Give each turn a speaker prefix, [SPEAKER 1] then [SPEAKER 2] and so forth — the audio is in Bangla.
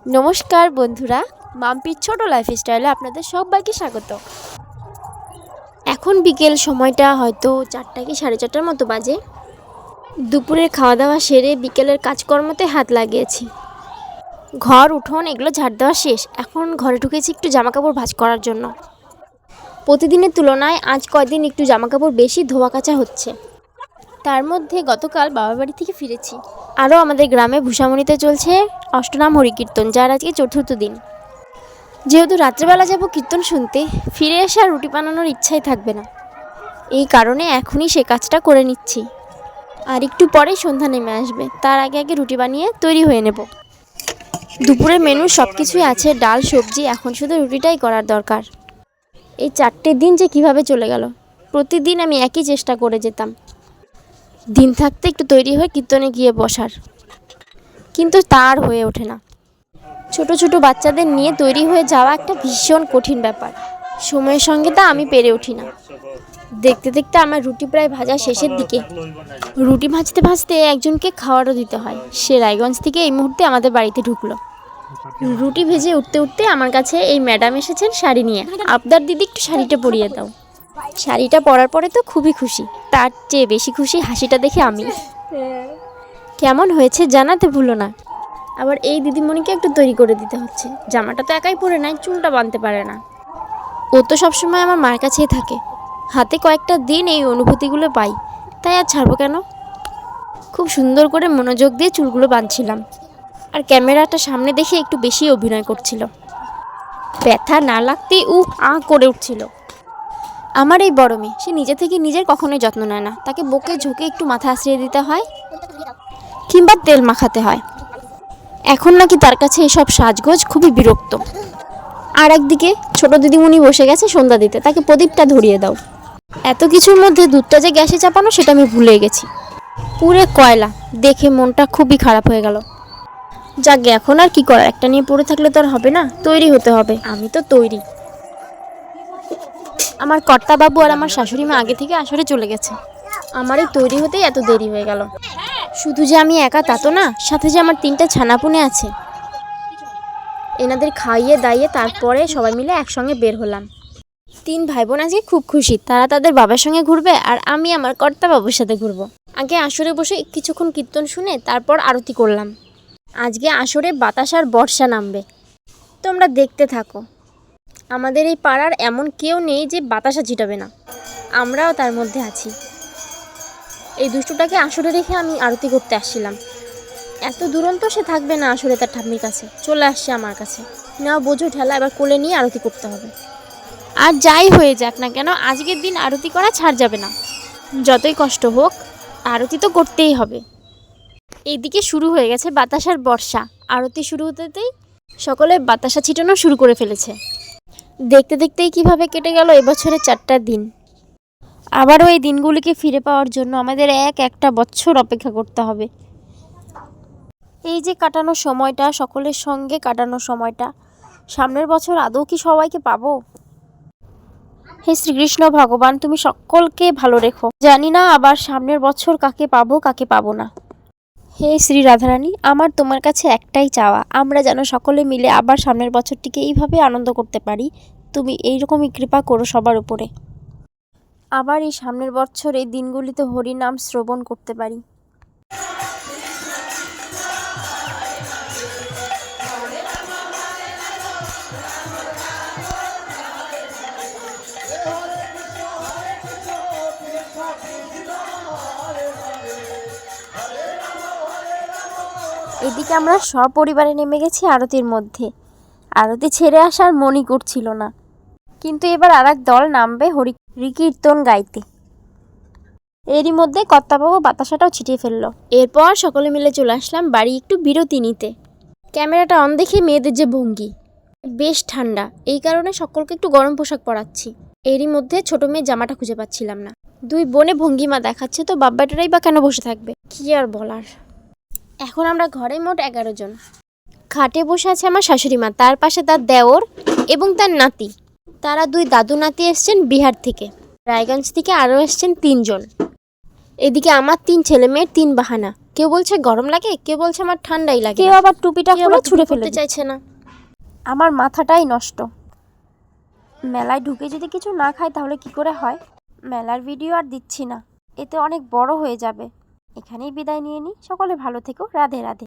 [SPEAKER 1] নমস্কার বন্ধুরা, মাম্পির ছোট লাইফস্টাইলে আপনাদের সবাইকে স্বাগত। এখন বিকেল সময়টা হয়তো 4টা কি 4:30টার মতো বাজে। দুপুরের খাওয়া দাওয়া সেরে বিকেলের কাজকর্মতে হাত লাগিয়েছি। ঘর উঠোন এগুলো ঝাড় দেওয়া শেষ। এখন ঘরে ঢুকেছি একটু জামাকাপড় ভাঁজ করার জন্য। প্রতিদিনের তুলনায় আজ কয়েকদিন একটু জামাকাপড় বেশি ধোয়া কাচা হচ্ছে। তার মধ্যে গতকাল বাবার বাড়ি থেকে ফিরেছি। আরও আমাদের গ্রামে ভূষামণিতে চলছে অষ্টনাম হরিকীর্তন, যার আজকে 4র্থ দিন। যেহেতু রাত্রেবেলা যাব কীর্তন শুনতে, ফিরে এসে আর রুটি বানানোর ইচ্ছাই থাকবে না। এই কারণে এখনই সে কাজটা করে নিচ্ছি। আর একটু পরেই সন্ধ্যা নেমে আসবে, তার আগে আগে রুটি বানিয়ে তৈরি হয়ে নেব। দুপুরের মেনু সব কিছুই আছে, ডাল সবজি, এখন শুধু রুটিটাই করার দরকার। এই 4টে দিন যে কিভাবে চলে গেল। প্রতিদিন আমি একই চেষ্টা করে যেতাম, দিন থাকতে একটু তৈরি হয়ে কীর্তনে গিয়ে বসার, কিন্তু তার হয়ে ওঠে না। ছোট ছোট বাচ্চাদের নিয়ে তৈরি হয়ে যাওয়া একটা ভীষণ কঠিন ব্যাপার। সময়ের সঙ্গে তা আমি পেরে উঠি না। দেখতে দেখতে আমার রুটি প্রায় ভাজা শেষের দিকে। রুটি ভাজতে ভাজতে একজনকে খাওয়ারও দিতে হয়। সে রায়গঞ্জ থেকে এই মুহূর্তে আমাদের বাড়িতে ঢুকলো। রুটি ভেজে উঠতে উঠতে আমার কাছে এই ম্যাডাম এসেছেন শাড়ি নিয়ে। আবদার দিদি, একটু শাড়িটা পরিয়ে দাও। শাড়িটা পরার পরে তো খুবই খুশি, তার চেয়ে বেশি খুশি হাসিটা দেখে আমি। কেমন হয়েছে জানাতে ভুলো না। আবার এই দিদিমণিকে একটু তৈরি করে দিতে হচ্ছে। জামাটা তো একাই পরে নেয়, চুলটা বাঁধতে পারে না। ও তো সবসময় আমার মার কাছেই থাকে। হাতে কয়েকটা দিন এই অনুভূতিগুলো পাই, তাই আর ছাড়বো কেন। খুব সুন্দর করে মনোযোগ দিয়ে চুলগুলো বাঁধছিলাম, আর ক্যামেরাটা সামনে দেখে একটু বেশি অভিনয় করছিল। ব্যথা না লাগতেই করে উঠছিল। আমার এই বড় মেয়ে, সে নিজে থেকে নিজের কখনোই যত্ন নেয় না। তাকে বকে ঝুঁকে একটু মাথা আশ্রিয়ে দিতে হয়, কিংবা তেল মাখাতে হয়। এখন নাকি তার কাছে এসব সাজগোজ খুবই বিরক্ত। আর একদিকে ছোট দিদিমণি বসে গেছে সন্ধ্যা দিতে, তাকে প্রদীপটা ধরিয়ে দাও। এত কিছুর মধ্যে দুধটা যে গ্যাসে চাপানো সেটা আমি ভুলে গেছি। পুরে কয়লা দেখে মনটা খুবই খারাপ হয়ে গেল। যাকে এখন আর কি করার, একটা নিয়ে পড়ে থাকলে তো আর হবে না, তৈরি হতে হবে। আমি তো তৈরি। আমার কর্তাবাবু আর আমার শাশুড়ি মা আগে থেকে আসরে চলে গেছে। আমার এই তৈরি হতেই এত দেরি হয়ে গেল। শুধু যে আমি একা তা তো না, সাথে যে আমার 3টা ছানাপুনে আছে। এনাদের খাইয়ে দাইয়ে তারপরে সবাই মিলে একসঙ্গে বের হলাম। 3 ভাই বোন আজকে খুব খুশি। তারা তাদের বাবার সঙ্গে ঘুরবে, আর আমি আমার কর্তাবাবুর সাথে ঘুরবো। আগে আসরে বসে কিছুক্ষণ কীর্তন শুনে তারপর আরতি করলাম। আজকে আসরে বাতাস আর বর্ষা নামবে, তোমরা দেখতে থাকো। আমাদের এই পাড়ার এমন কেউ নেই যে বাতাসা ছিটাবে না, আমরাও তার মধ্যে আছি। এই দুষ্টুটাকে আসরে রেখে আমি আরতি করতে আসছিলাম। এত দুরন্ত সে থাকবে না আসলে তার ঠাম্মির কাছে, চলে আসছে আমার কাছে। না বোঝো ঠেলা, এবার কোলে নিয়ে আরতি করতে হবে। আর যাই হয়ে যাক না কেন, আজকের দিন আরতি করা ছাড় যাবে না। যতই কষ্ট হোক, আরতি তো করতেই হবে। এইদিকে শুরু হয়ে গেছে বাতাসার বর্ষা। আরতি শুরু হতেই সকলে বাতাসা ছিটানো শুরু করে ফেলেছে। দেখতে দেখতেই কিভাবে কেটে গেল এবছরের 4টা দিন। আবারও এই দিনগুলিকে ফিরে পাওয়ার জন্য আমাদের একটা বছর অপেক্ষা করতে হবে। এই যে কাটানো সময়টা, সকলের সঙ্গে কাটানো সময়টা, সামনের বছর আদৌ কি সবাইকে পাবো? হে শ্রীকৃষ্ণ ভগবান, তুমি সকলকে ভালো রেখো। জানি না আবার সামনের বছর কাকে পাবো কাকে পাবো না। হে শ্রী রাধারানী, আমার তোমার কাছে একটাই চাওয়া, আমরা যেন সকলে মিলে আবার সামনের বছরটিকে এইভাবে আনন্দ করতে পারি। তুমি এইরকমই কৃপা করো সবার উপরে। আবার এই সামনের বছর এই দিনগুলিতে হরিনাম শ্রবণ করতে পারি। এদিকে আমরা সপরিবারে নেমে গেছি আরতির মধ্যে। আরতি ছেড়ে আসার মনই করছিল না, কিন্তু এবার আরেক দল নামবে হরিকীর্তন গাইতে। এরই মধ্যে কর্তাবাবু বাতাসাটাও ছিটিয়ে ফেললো। এরপর সকলে মিলে চলে আসলাম বাড়ি একটু বিরতি নিতে। ক্যামেরাটা অন দেখে মেয়েদের যে ভঙ্গি, বেশ ঠান্ডা, এই কারণে সকলকে একটু গরম পোশাক পরাচ্ছি। এরই মধ্যে ছোট মেয়ের জামাটা খুঁজে পাচ্ছিলাম না। 2 বোনে ভঙ্গিমা দেখাচ্ছে, তো বাব্বাটারাই বা কেন বসে থাকবে, কি আর বলার। এখন আমরা ঘরে মোট 11 জন। খাটে বসে আছে আমার শাশুড়ি মা, তার পাশে তার দেওর এবং তার নাতি। তারা 2 দাদু নাতি এসছেন বিহার থেকে। রায়গঞ্জ থেকে আরও এসছেন 3 জন। এদিকে আমার 3 ছেলে মেয়ের 3 বাহানা, কেউ বলছে গরম লাগে, কেউ বলছে আমার ঠান্ডাই লাগে, কেউ আবার টুপিটা খুলে ছুঁড়ে ফেলতে চাইছে না। আমার মাথাটাই নষ্ট। মেলায় ঢুকে যদি কিছু না খাই তাহলে কি করে হয়। মেলার ভিডিও আর দিচ্ছি না, এতে অনেক বড় হয়ে যাবে। এখানেই বিদায় নিয়ে নিই। সকলে ভালো থেকো। রাধে রাধে।